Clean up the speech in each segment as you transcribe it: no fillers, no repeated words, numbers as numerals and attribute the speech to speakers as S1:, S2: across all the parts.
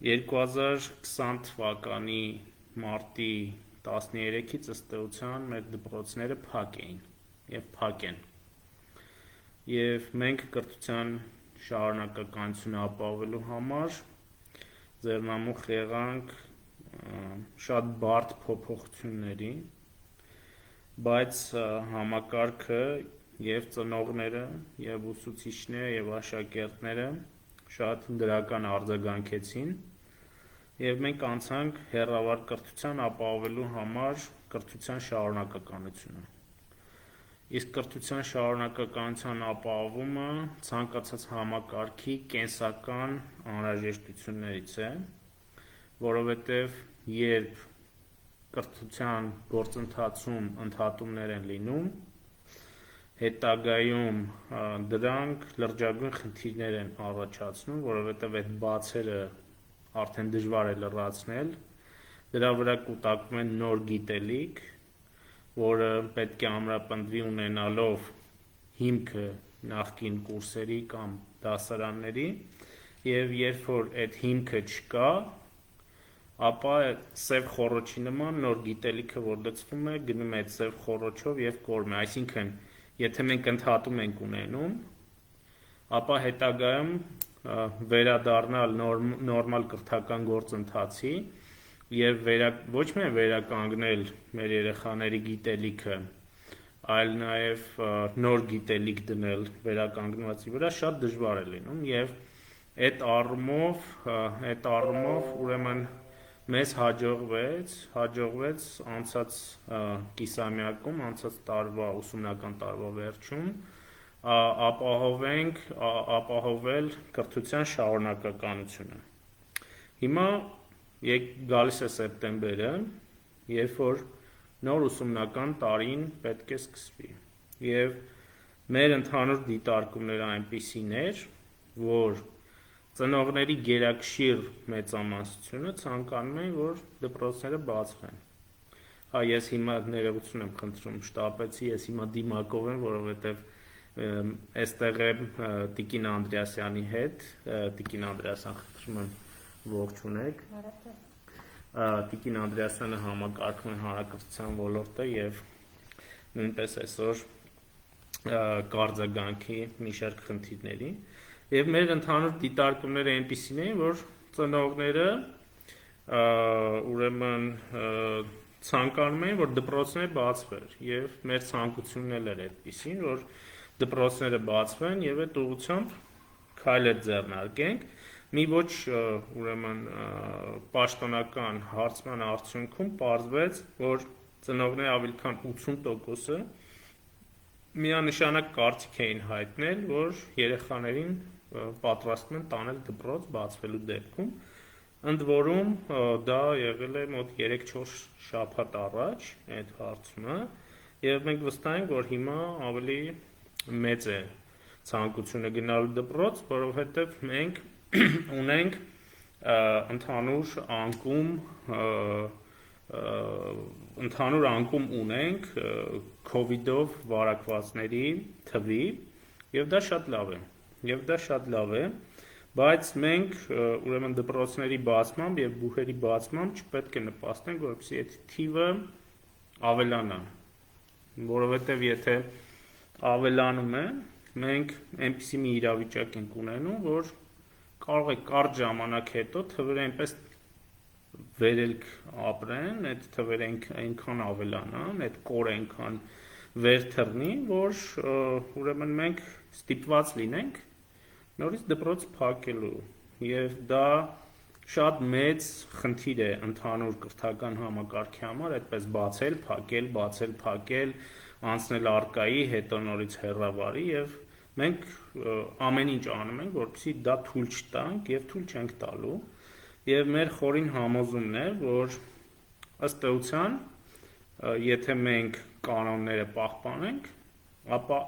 S1: 2020 թվականի մարտի 13-ից ըստ էության մեր դպրոցները փակ էին եւ փակ են։ Եվ մենք կրթության շարունակականությունը ապահովելու համար ձեռնամուխ եղանք շատ բարդ փոփոխությունների, բայց համակարգը եւ ծնողները եւ ուսուցիչները եւ աշակերտները շատ դրական արձագանքեցին եւ մենք անցանք հեռավար կրթության ապահովելու համար կրթության շարունակականությունը։ Իսկ կրթության շարունակականության ապահովումը ցանկացած համակարգի կենսական անհրաժեշտություններից է, որովհետև երբ կրթության գործընթացում ընդհատումներ են լինում, հետագայում դրանք լրջագույն խնդիրներ են առաջացնում, որովհետև այդ բացերը արդեն դժվար է լրացնել, դրա վրա կուտակվում են նոր գիտելիք, որը պետք է ամրապնդվի ունենալով հիմքը նախկին կուրսերի կամ դասարանների, եւ երբ որ այդ հիմքը չկա, ապա սև խոռոչի նման նոր գիտելիքը, որ լցվում է, գնում է այդ սև խոռոչով եւ կորմ է, այսինքն եթե մենք ընդհատում ենք ունենում, ապա հետագայում վերադառնալ նորմալ կրթական գործընթացի եւ ոչ միայն վերականգնել մեր երեխաների գիտելիքը, այլ նաեւ նոր գիտելիք դնել վերականգնվածի վրա շատ դժվար է լինում եւ այդ առումով ուրեմն մեզ հաջողվեց անցած կիսամյակում, անցած տարվա ուսումնական տարվա վերջում ապահովել կրթության շարունակականությունը։ Հիմա գալիս է սեպտեմբերը, երբ որ նոր ուսումնական տարին պետք է սկսվի։ Եվ մեր ընդհանուր դիտարկումները այնպիսին էր, որ ծնողների գերակշիռ մեծամասնությունը ցանկանում են, որ դպրոցները բացվեն։ Ես հիմա ներողություն եմ խնդրում, շտապեցի, ես հիմա դիմակով եմ, որովհետև այստեղ եմ Տիկին Անդրեասյանի հետ, Տիկին Անդրեասյան, խնդրում եմ ողջունեք։ Տիկին Անդրեասյանը համակարգում է հանրակրթության ոլորտը եւ նույնպես այսօր կարձագանքի մի շարք խնդիրների։ Եվ մեր ընդհանուր դիտարկումները այնպիսին էին, որ ծնողները ուրեմն ցանկանում էին, որ դպրոցները բացվեր, եւ մեր ցանկությունն էլ էր այդպիսին, որ դպրոցները բացվեն եւ այդ ուղղությամբ քայլեր ձեռնարկենք։ Մի ոչ ուրեմն պաշտոնական հարցման արդյունքում պարզվեց, որ ծնողների ավելի քան 80%-ը միանշանակ կարծիք էին հայտնել, որ երեխաներին պատրաստվում են տանել դպրոց բացվելու դեպքում, ընդ որում դա եղել է մոտ 3-4 շաբաթ առաջ այդ հարցումը, եւ մենք վստահ ենք, որ հիմա ավելի մեծ է ցանկությունը գնալու դպրոց, որովհետեւ մենք ունենք ընդհանուր անկում ունենք COVID-ով վարակվածների թվի, եւ դա շատ լավ է, բայց մենք ուրեմն դպրոցների բացմամբ եւ բուհերի բացմամբ չպետք է նպաստենք, որպեսզի այդ թիվը ավելանա, որովհետեւ եթե ավելանում է, մենք այնպիսի մի իրավիճակ ենք ունենում, որ կարող է կարճ ժամանակ հետո թվերը այնպես վերելք ապրեն, այդ թվերը այնքան ավելանան, այդ կորը այնքան վեր թռնի, որ ուրեմն մենք ստիպված լինենք նորից դպրոց փակելու, եւ դա շատ մեծ խնդիր է ընդհանուր կրթական համակարգի համար, այդպես բացել, փակել, անցնել արկայի, հետո նորից հեռավարի, եւ մենք ամեն ինչ անում ենք, որպեսզի դա թույլ չտանք եւ թույլ չենք տալու, եւ մեր խորին համոզումն է, որ ըստ էության, եթե մենք կանոնները պահպանենք, ապա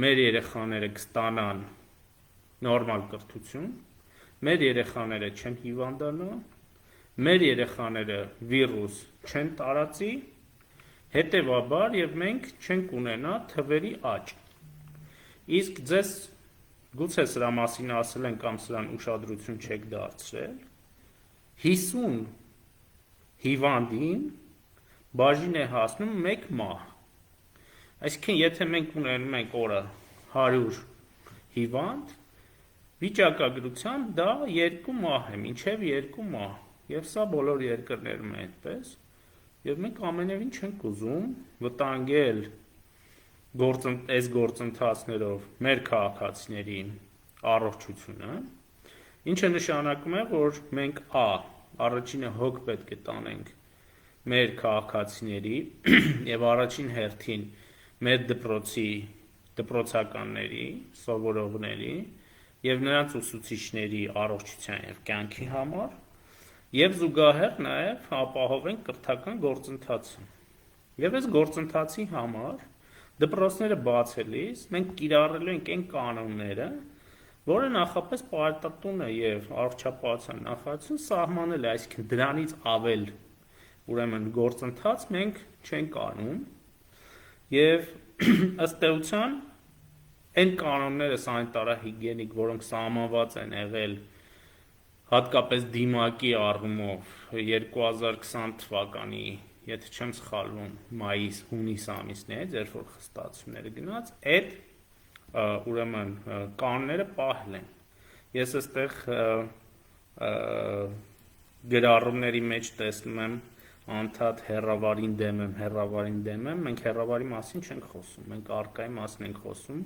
S1: մեր երեխաները կստանան նորմալ կրթություն, մեր երեխաները չեն հիվանդանա, մեր երեխաները վիրուս չեն տարածի, հետևաբար եւ մենք չենք ունենա թվերի աճ։ Իսկ ձեզ Գուցե սրա մասին ասել են կամ սրան ուշադրություն չեք դարձրել, 50 հիվանդին բաժին է հասնում 1 մահ։ Այսինքն, եթե մենք ունենում ենք օրը 100 հիվանդ, վիճակագրությամբ դա 2 մահ է, մինչև 2 մահ, և սա բոլոր երկրներում է այդպես, և մենք ամենևին չենք ուզում վտանգել այս գործընթացներով մեր քաղաքացիների առողջությունը, ինչը նշանակում է, որ մենք առաջինը հոգ պետք է տանենք մեր քաղաքացիների և առաջին հերթին մեր դպրոցականների, սովորողների և նրանց ուսուցիչների առողջության և կյանքի համար և զուգահեռ նաև ապահովենք կրթական գործընթացը։ Եվ այս գործընթացի համար դպրոցները բացելիս մենք կիրառելու ենք այն կանոնները, որը նախապես պարետատունը և առողջապահության նախարարությունը սահմանել է, այսինքն դրանից ավել ուրեմն գործընթաց մենք չենք անում և ըստ էության այն կանոնները սանիտարահիգիենիկ, որոնք սահմանված են եղել հատկապես դիմակի առումով 2020 թվականի, եթե չեմ սխալվում, մայիս-հունիս ամիսներից, երբ որ խստացումները գնաց, այդ ուրեմն կանոնները պահել են։ Ես այստեղ գրառումների մեջ տեսնում եմ անդադ հեռավարին դեմ եմ, մենք հեռավարի մասին չենք խոսում, մենք առկայի մասին ենք խոսում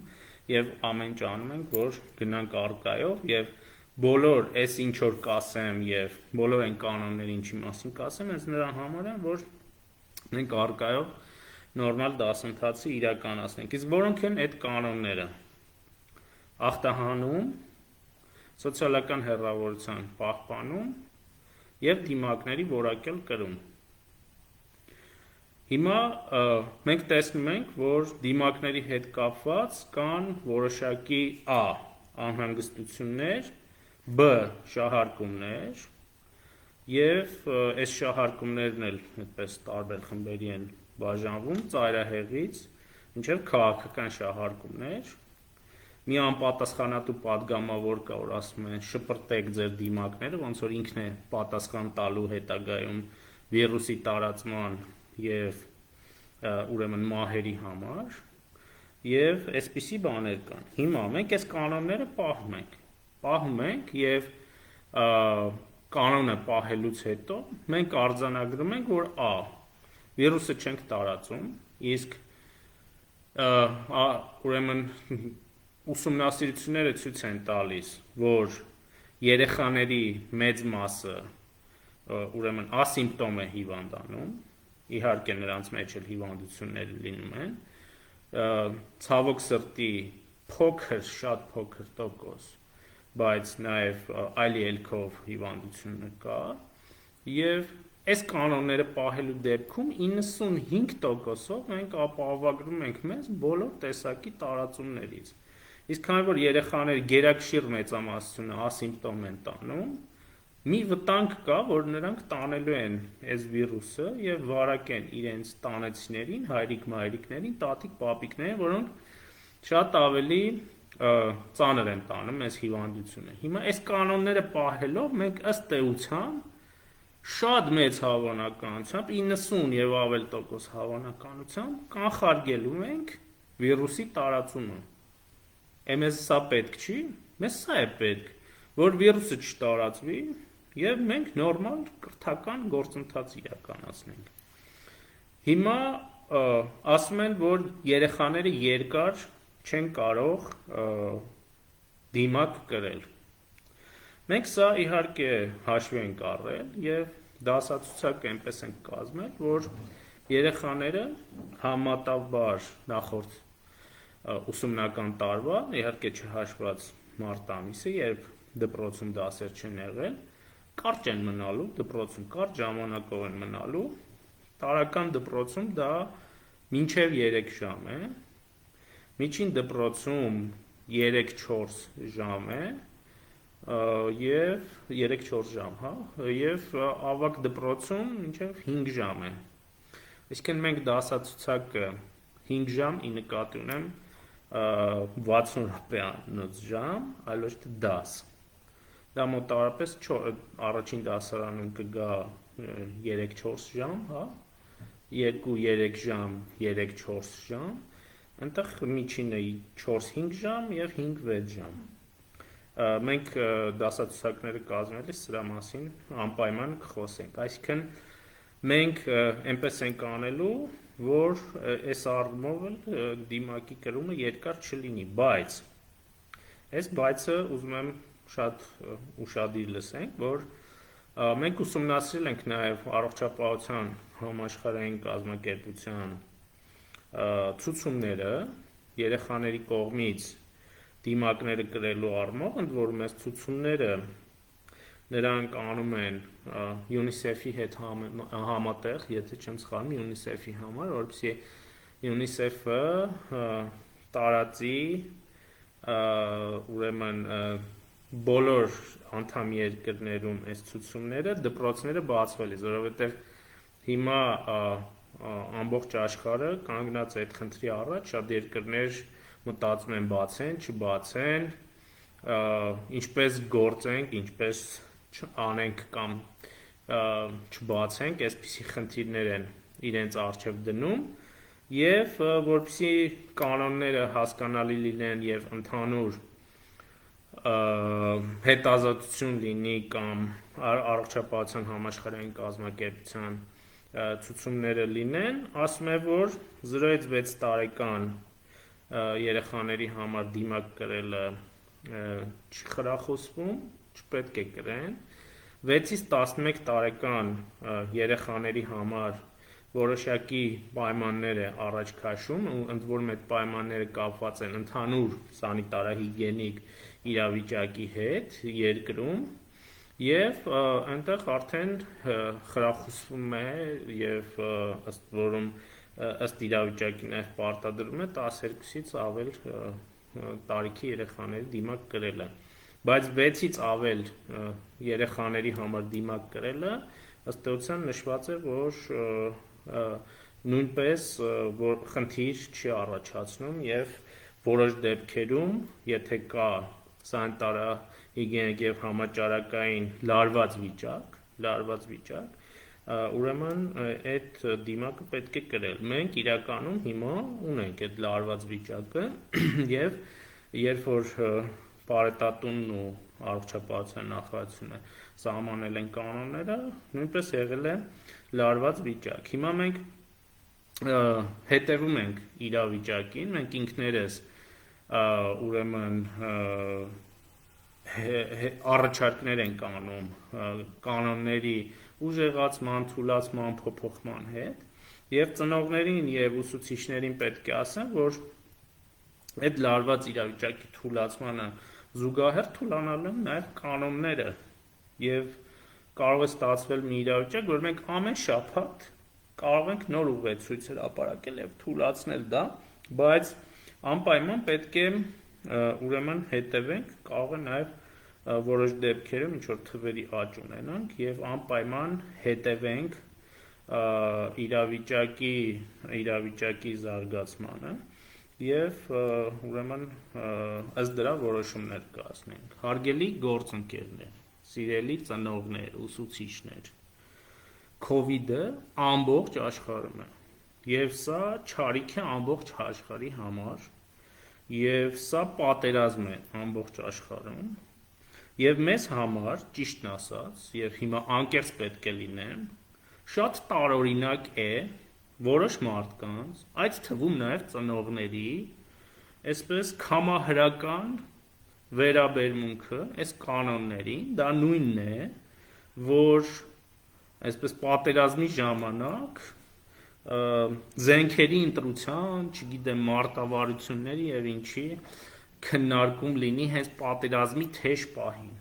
S1: և ամեն ինչ անում ենք, որ գնանք առկայով և բոլոր այս ինչ որ կասեմ և բոլոր այն կանոնները ինչի մասին կասեմ, հենց նրա համար են, որ մենք առկայով նորմալ դասընթացը իրականացնենք։ Իսկ որոնք են այդ կանոնները։ Ախտահանում, սոցիալական հեռավորության պահպանում և դիմակների որակյալ կրում։ Հիմա մենք տեսնում ենք, որ դիմակների հետ կապված կան որոշակի անհանգստություններ, շահարկումներ և այս շահարկումներն էլ այդպես տարբեր խմբերի են բաժանվում, ծայրահեղից մինչև քաղաքական շահարկումներ, մի անպատասխանատու падգամավոր կա, որ ասում է շպրտեք ձեր դիմակները, ոնց որ ինքն է պատասխան տալու հետագայում վիրուսի տարածման և ուրեմն մահերի համար և այսպիսի բաներ կան։ Հիմա մենք այս կանոնները պահում ենք և կանոնը պահելուց հետո մենք արձանագրում ենք, որ վիրուսը չենք տարածում, իսկ ուրեմն ուսումնասիրությունները ցույց են տալիս, որ երեխաների մեծ մասը ուրեմն ասիմպտոմ է հիվանդանում, իհարկե նրանց մեջ էլ հիվանդություններ լինում են, ցավոք սրտի շատ փոքր տոկոս, բայց նաև այլ ելքով հիվանդությունը կա և այս կանոնները պահելու դեպքում 95%-ով մենք ապահովագրում ենք մեզ բոլոր տեսակի տարածումներից։ Իսկ քանի որ երեխաների գերակշիռ մեծամասնությունը ասիմպտոմ են տանում, մի վտանգ կա, որ նրանք տանելու են այս վիրուսը և վարակեն իրենց տանեցիներին, հայրիկ-մայրիկներին, տատիկ-պապիկներին, որոնք շատ ավելի ծանր են տանում այս հիվանդությունը։ Հիմա այս կանոնները պահելով մենք ըստ էության շատ մեծ հավանականությամբ, 90 և ավել տոկոս հավանականությամբ կանխարգելում ենք վիրուսի տարածումը։ Մեզ սա պետք չի, մեզ սա է պետք, որ վիրուսը չտարածվի և մենք նորմալ կրթական գործընթաց իրականացնենք։ Հիմա ասում են, որ երեխաները երկար չեն կարող դիմակ կրել։ Մենք սա իհարկե հաշվի ենք առել և դասացուցակ այնպես ենք կազմել, որ երեխաները համեմատաբար նախորդ ուսումնական տարվա, իհարկե չհաշված մարտ ամիսը, երբ դպրոցում դասեր չեն եղել, կարճ են մնալու, դպրոցում կարճ ժամանակով են մնալու, տարրական դպրոցում դա մինչև 3 ժամ է, միջին դպրոցում 3-4 ժամ է, և 3-4 ժամ, և ավագ դպրոցում մինչև 5 ժամ է։ Այսինքն մենք դասացուցակը 5 ժամ ի նկատի ունեմ 60 րոպեանոց ժամ, այլ ոչ թե 10։ Դա մոտավորապես առաջին դասարանում կգա 3-4 ժամ, հա, 2-3 ժամ, 3-4 ժամ, այնտեղ միջինը 4-5 ժամ և 5-6 ժամ։ Մենք դասացուցակները կազմելիս սրա մասին անպայման կխոսենք, այսինքն մենք այնպես ենք անելու, որ այս առումով դիմակի կրումը երկար չլինի, բայց այս բայցը ուզում եմ շատ ուշադիր լսենք, որ մենք ուսումնասիրել ենք նաև առողջապահության համաշխարհային կազմակերպության ցուցումները երեխաների կողմից դիմակները կրելու առումով, ընդ որում այս ցուցումները նրանք անում են UNICEF-ի հետ համատեղ, եթե չեմ սխալվում, UNICEF-ի համար, որովհետեւ UNICEF-ը տարածի ուրեմն բոլոր անդամ երկրներում այս ցուցումները դպրոցները բացվելիս, որովհետեւ հիմա ամբողջ աշխարհը կանգնած է այդ խնդրի առաջ, շատ երկրներ մտածում են բացեն, չբացեն, ինչպես գործենք, ինչպես անենք կամ չբացենք, այսպիսի խնդիրներ են իրենց առջև դնում և որպեսզի կանոնները հասկանալի լինեն և ընդհանուր հետազոտություն լինի կամ առողջապահության համաշխարհային կազմակերպության ցուցումները լինեն, ասում է, որ 0-ից 6 տարեկան երեխաների համար դիմակ կրելը չի խրախուսվում, չպետք է կրեն, 6-ից 11 տարեկան երեխաների համար որոշակի պայմաններ է առաջ քաշում, ընդ որում այդ պայմանները կապված են ընդհանուր սանիտարահիգիենիկ իրավիճակի հետ երկրում և այնտեղ արդեն խրախուսվում է և ըստ իրավիճակի նաև պարտադրում է 12-ից ավել տարիքի երեխաների դիմակ կրելը, բայց 6-ից ավել երեխաների համար դիմակ կրելը ըստ էության նշված է, որ նույնպես խնդիր չի առաջացնում և որոշ դեպքերում, եթե կա սանիտարահիգիենիկ և համաճարակային լարված վիճակ, ուրեմն այդ դիմակը պետք է կրել։ Մենք իրականում հիմա ունենք այդ լարված վիճակը և երբ որ Պարետատունն ու առողջապահության նախարարությունը սահմանել են կանոնները, նույնպես եղել է լարված վիճակ։ Հիմա մենք հետևում ենք իրավիճակին, մենք ինքներս ուրեմն առաջարկներ ենք անում կանոնների ուժեղացման, թուլացման, փոփոխման հետ և ծնողներին և ուսուցիչներին պետք է ասեմ, որ այդ լարված իրավիճակի թուլացմանը զուգահեռ թուլանալու են նաև կանոնները և կարող է ստացվել մի իրավիճակ, որ մենք ամեն շաբաթ կարող ենք նոր ուղեցույց հրապարակել և թուլացնել դա, բայց անպայման պետք է ուրեմն հետևենք, կարող է նաև որոշ դեպքերում ինչ-որ թվերի աճ ունենանք և անպայման հետևենք իրավիճակի զարգացմանը և ուրեմն ըստ դրա որոշումներ կայացնենք։ Հարգելի գործընկերներ, սիրելի ծնողներ, ուսուցիչներ, COVID-ը ամբողջ աշխարհում է և սա չարիք է ամբողջ աշխարհի համար և սա պատերազմ է ամբողջ աշխարհում և մեզ համար, ճիշտն ասած, և հիմա անկեղծ պետք է լինեմ, շատ տարօրինակ է որոշ մարդկանց, այդ թվում նաև ծնողների, այսպես քամահրական վերաբերմունքը այս կանոններին, դա նույնն է, որ այսպես պատերազմի ժամանակ զենքերի ընտրության, չգիտեմ, մարտավարությունների և ինչի քննարկում լինի հենց պատերազմի թեժ պահին,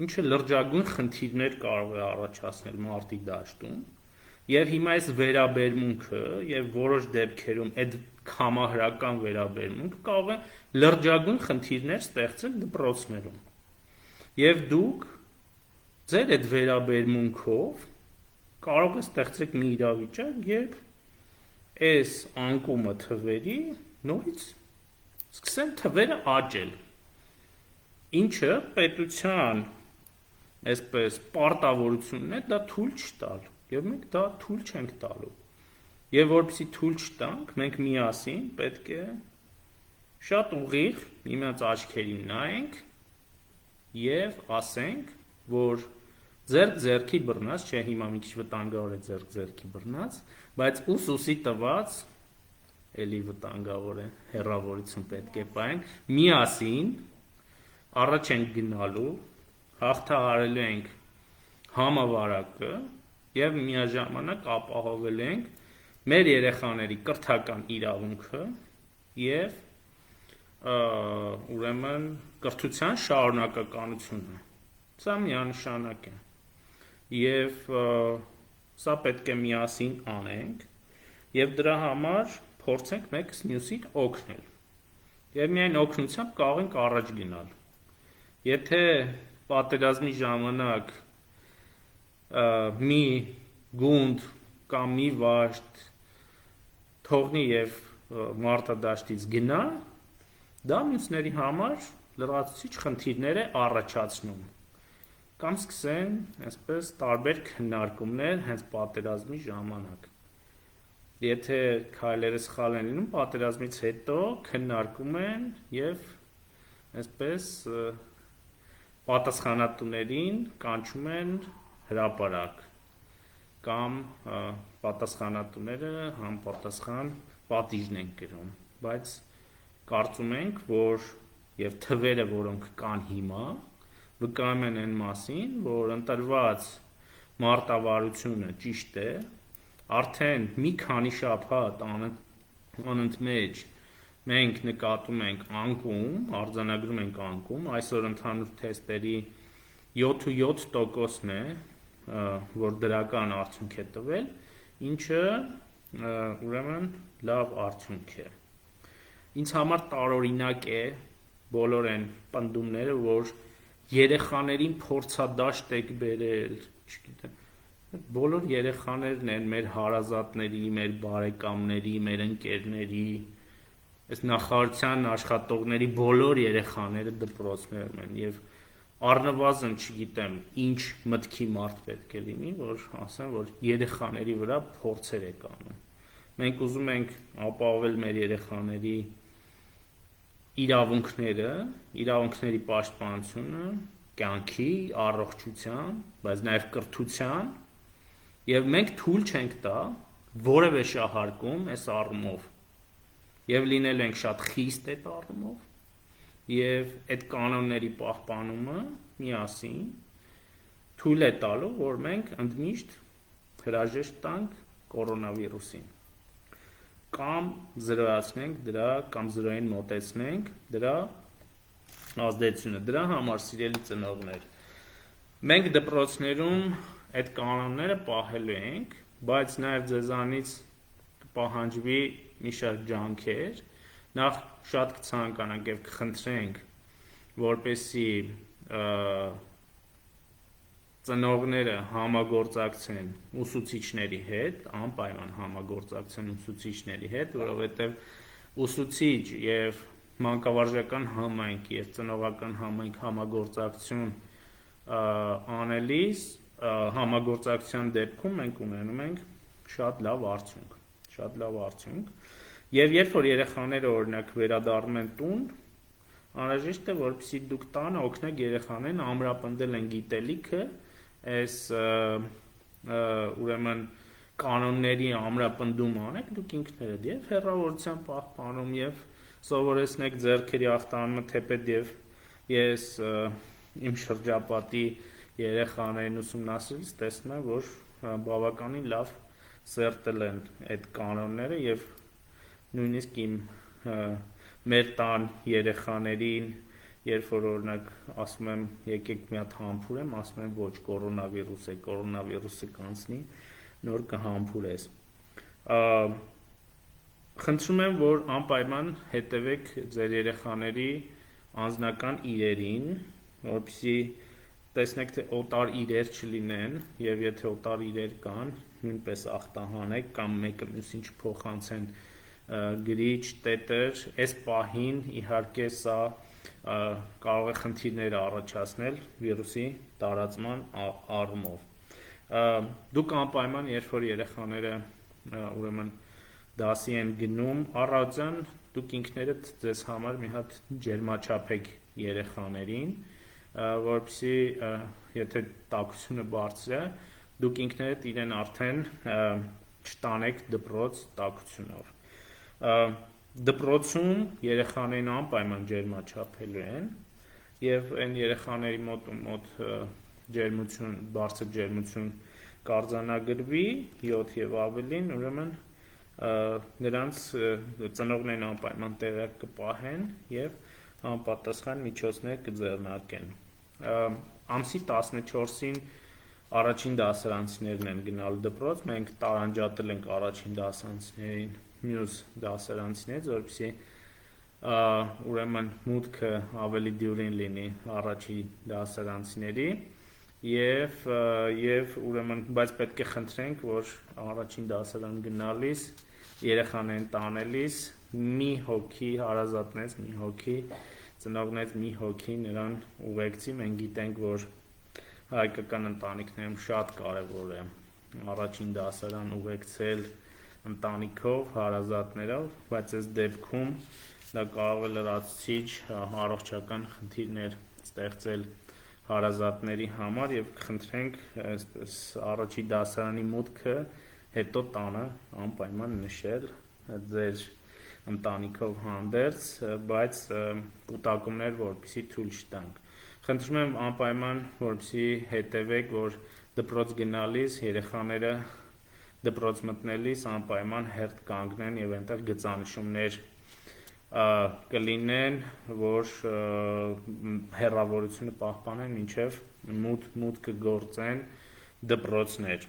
S1: ինչը լրջագույն խնդիրներ կարող է առաջացնել մարտի դաշտում և հիմա այս վերաբերմունքը և որոշ դեպքերում այդ քամահրական վերաբերմունքը կարող է լրջագույն խնդիրներ ստեղծել դպրոցներում և դուք ձեր այդ վերաբերմունքով կարող է ստեղծեք մի իրավիճակ, երբ այս անկումը թվերի նորից սկսեն թվերը աճել, ինչը պետության այսպես պարտավորությունն է դա թույլ չտալ, եւ մենք դա թույլ չենք տալու։ Եվ որպեսզի թույլ չտանք, մենք միասին պետք է շատ ուղիղ միմյանց աչքերին նայենք եւ ասենք, որ ձեռքի բռնած, չէ, հիմա մի քիչ վտանգավոր է ձեռքի բռնած, բայց ուսի տված էլի վտանգավոր է, հեռավորություն պետք է պահենք, միասին առաջ ենք գնալու, հաղթահարելու ենք համավարակը եւ միաժամանակ ապահովելու ենք մեր երեխաների կրթական իրավունքը եւ ուրեմն կրթության շարունակականությունը։ Սա միանշանակ է։ Եվ սա պետք է միասին անենք եւ դրա համար փորձենք մեկս մյուսին օգնել։ Եվ միայն օգնությամբ կարող ենք առաջ գնալ։ Եթե պատերազմի ժամանակ մի գունդ կամ մի վաշտ թողնի եւ մարտադաշտից գնա, դա մյուսների համար լրացուցիչ խնդիրներ է առաջացնում։ Կամ սկսեն այսպես տարբեր քննարկումներ հենց պատերազմի ժամանակ։ Եթե քայլերը սխալ են լինում, պատերազմից հետո քննարկում են եւ այսպես պատասխանատուներին կանչում են հրապարակ կամ պատասխանատուները համապատասխան պատիժն են կրում, բայց կարծում ենք, որ եւ թվերը, որոնք կան հիմա, վկայում են այն մասին, որ ընտրված մարտավարությունը ճիշտ է, արդեն մի քանի շաբաթ անընդմեջ մենք նկատում ենք անկում, արձանագրում ենք անկում, այսօր ընդհանուր թեստերի 7.7%-ն է, որ դրական արդյունք է տվել, ինչը ուրեմն լավ արդյունք է։ Ինձ համար տարօրինակ է բոլոր այն պնդումները, որ երեխաներին փորձադաշտ եք բերել, չգիտեմ, բոլոր երեխաներն են մեր հարազատների, մեր բարեկամների, մեր ընկերների, այս նախարարության աշխատողների բոլոր երեխաները դպրոցներում են եւ առնվազն չգիտեմ ինչ մտքի մարդ պետք է լինի, որ ասեն, որ երեխաների վրա փորձեր է կանում։ Մենք ուզում ենք ապահովել մեր երեխաների իրավունքները, իրավունքների պաշտպանությունը, կյանքի, առողջության, բայց նաև կրթության, եւ մենք թույլ չենք տա որևէ շահարկում այս առումով։ Եվ լինել ենք շատ խիստ այդ առումով, եւ այդ կանոնների պահպանումը միասին թույլ է տալու, որ մենք ընդմիշտ հրաժեշտ տանք կորոնավիրուսին կամ զրոյացնենք դրա կամ զրոյին մոտեցնենք դրա ազդեցությունը։ Դրա համար սիրելի ծնողներ, մենք դպրոցներում այդ կանոնները պահելու ենք, բայց նաեւ ձեզանից կպահանջվի մի շարք ջանքեր, նախ շատ կցանկանանք եւ կխնդրենք, որպեսզի ծնողները համագործակցեն ուսուցիչների հետ, անպայման համագործակցեն ուսուցիչների հետ, որովհետեւ ուսուցիչ եւ մանկավարժական համայնք եւ ծնողական համայնք համագործակցություն անելիս համագործակցության դեպքում մենք ունենում ենք շատ լավ արդյունք, եւ երբ որ երեխաները օրինակ վերադառնում են տուն, անհրաժեշտ է որպեսզի դուք տանը օգնեք երեխաներին ամրապնդել են գիտելիքը, այս ուրեմն կանոնների ամրապնդում անեք դուք ինքներդ եւ հեռավորության պահպանում եւ սովորեցնեք ձեռքերի ախտանումը թեպետ եւ ես իմ շրջապատի երեխաներին ուսումնասիրելիս տեսնում եմ, որ բավականին լավ սերտել են այդ կանոնները եւ նույնիսկ իմ մեր տան երեխաներին, երբ որ օրինակ ասում եմ եկեք մի հատ համբուրեմ, ասում եմ ոչ, կորոնավիրուսը կանցնի, նոր կհամբուրես։ Խնդրում եմ, որ անպայման հետևեք ձեր երեխաների անձնական իրերին, որպեսզի տեսնեք, թե օտար իրեր չլինեն, եւ եթե օտար իրեր կան, նույնպես ախտահանեք կամ մեկը մյուսին չփոխանցեն գրիչ, տետր, այս պահին իհարկե սա կարող է խնդիրներ առաջացնել վիրուսի տարածման առումով։ Դուք անպայման, երբ որ երեխաները ուրեմն դասի են գնում, առավոտյան դուք ինքներդ ձեզ համար մի հատ ջերմաչափեք երեխաներին, որպեսզի եթե տաքությունը բարձր է, դուք ինքներդ իրեն արդեն չտանեք դպրոց տաքությունով։ Դպրոցում երեխաներին անպայման ջերմաչափելու են եւ այն երեխաների մոտ ջերմություն, բարձր ջերմություն կարձանագրվի 7 եւ ավելին, ուրեմն նրանց ծնողներն անպայման տեղյակ կպահեն եւ անպատասխան միջոցներ կձեռնարկեն։ Ամսի 14-ին առաջին դասարանցիներն են գնալ դպրոց, մենք տարանջատել ենք առաջին դասարանցիներին մյուս դասարանցիներից, որպեսզի ուրեմն մուտքը ավելի դյուրին լինի առաջի դասարանցիների եւ ուրեմն բայց պետք է խնդրենք, որ առաջին դասարան գնալիս երեխաներին տանելիս մի հոգի հարազատներից մի հոգի ծնողներից մի հոգի նրան ուղեկցի, մենք գիտենք, որ հայկական ընտանիքներում շատ կարևոր է առաջին դասարան ուղեկցել ընտանիքով, հարազատներով, բայց այս դեպքում դա կարող է լրացուցիչ առողջական խնդիրներ ստեղծել հարազատների համար եւ կխնդրենք առաջի դասարանի մուտքը հետո տանը անպայման նշել ձեր ընտանիքով հանդերձ, բայց կուտակումներ որպեսզի թույլ չտանք։ Խնդրում եմ անպայման որպեսզի հետևեք, որ դպրոց գնալիս երեխաները դպրոց մտնելիս անպայման հերթ կանգնեն եւ այնտեղ գծանշումներ կլինեն, որ հեռավորությունը պահպանեն մինչև մուտքը գործեն դպրոցներ։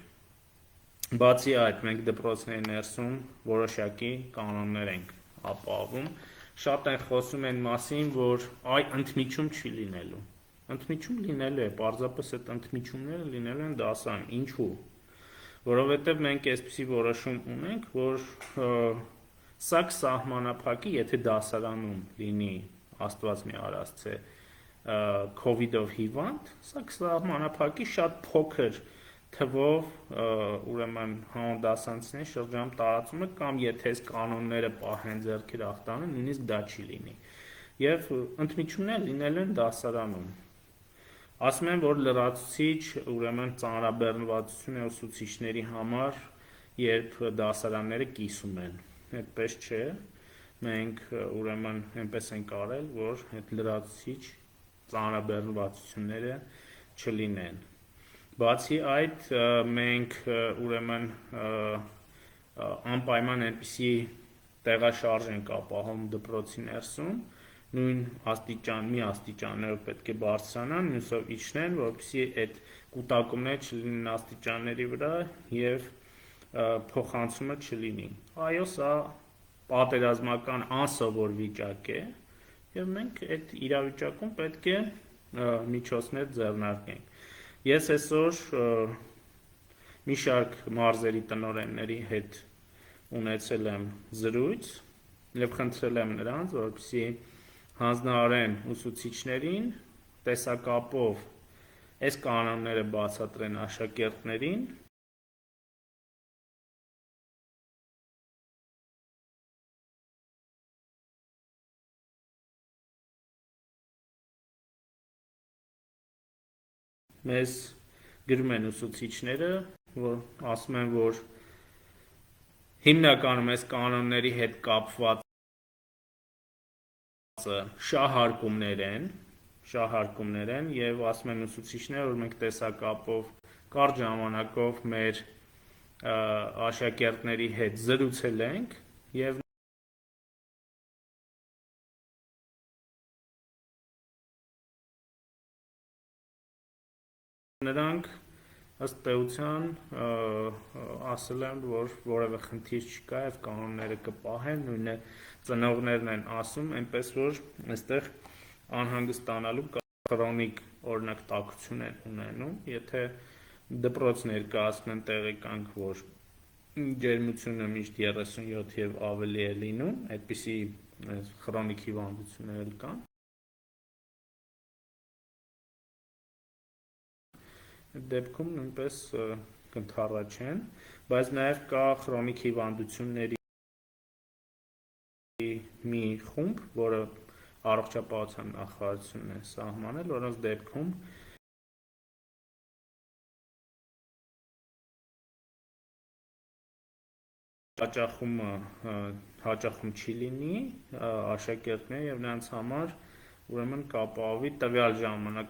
S1: Բացի այդ, մենք դպրոցների ներսում որոշակի կանոններ ենք ապահովում։ Շատ են խոսում այն մասին, որ ընդմիջում չի լինելու։ Ընդմիջում լինելու է, պարզապես այդ ընդմիջումները լինելու են դասարան։ Ինչու՞։ Որովհետև մենք այսպիսի որոշում ունենք, որ սա կսահմանափակի, եթե դասարանում լինի Աստված մի արասցե COVID-ով հիվանդ, սա կսահմանափակի շատ փոքր թվով ուրեմն համադասարանցիների շրջանում տարածումը կամ եթե այս կանոնները պահեն ձեռքեր ախտանը, նույնիսկ դա չի լինի։ Եվ ընդմիջումները լինելու են դասարանում։ Ասում են, որ լրացուցիչ ուրեմն ծանրաբեռնվածություն է ուսուցիչների համար, երբ դասարանները կիսում են։ Այդպես չէ, մենք ուրեմն այնպես ենք արել, որ այդ լրացուցիչ ծանրաբեռնվածությունները չլինեն։ Բացի այդ, մենք ուրեմն անպայման այնպիսի տեղաշարժ ենք ապահովում դպրոցի ներսում, նույն մի աստիճաններով պետք է բարձրանան, մյուսով իջնեն, որպեսզի այդ կուտակումները չլինեն աստիճանների վրա եւ փոխանցումը չլինի։ Այո, սա պատերազմական անսովոր վիճակ է եւ մենք այդ իրավիճակում պետք է միջոցներ ձեռնարկենք։ Ես այսօր մի շարք մարզերի տնօրենների հետ ունեցել եմ զրույց եւ խնդրել եմ նրանց, որպեսզի հանձնարարեն ուսուցիչներին տեսակապով այս կանոնները բացատրեն աշակերտներին մեզ գրում են ուսուցիչները, որ ասում են, որ հիմնականում այս կանոնների հետ կապված շահարկումներ են եւ ասում են ուսուցիչները, որ մենք տեսակապով կարճ ժամանակով մեր աշակերտների հետ զրուցել ենք եւ նրանք ըստ էության ասել են, որ որևէ խնդիր չկա եւ կանոնները կպահեն, նույնը ծնողներն են ասում, այնպես որ այստեղ անհանգստանալու քրոնիկ օրինակ տաքություն են ունենում, եթե դպրոց ներկայացնեն տեղեկանք, որ ջերմությունը միշտ 37 եւ ավելի է լինում, այդպիսի քրոնիկ հիվանդություններ կան։ Այդ դեպքում նույնպես կընդառաջեն, բայց նաև կա քրոնիկ հիվանդությունների մի խումբ, որը առողջապահության նախարարությունն է սահմանել, որոնց դեպքում հաճախում չի լինի աշակերտներ եւ նրանց համար ուրեմն կապահովի տվյալ ժամանակ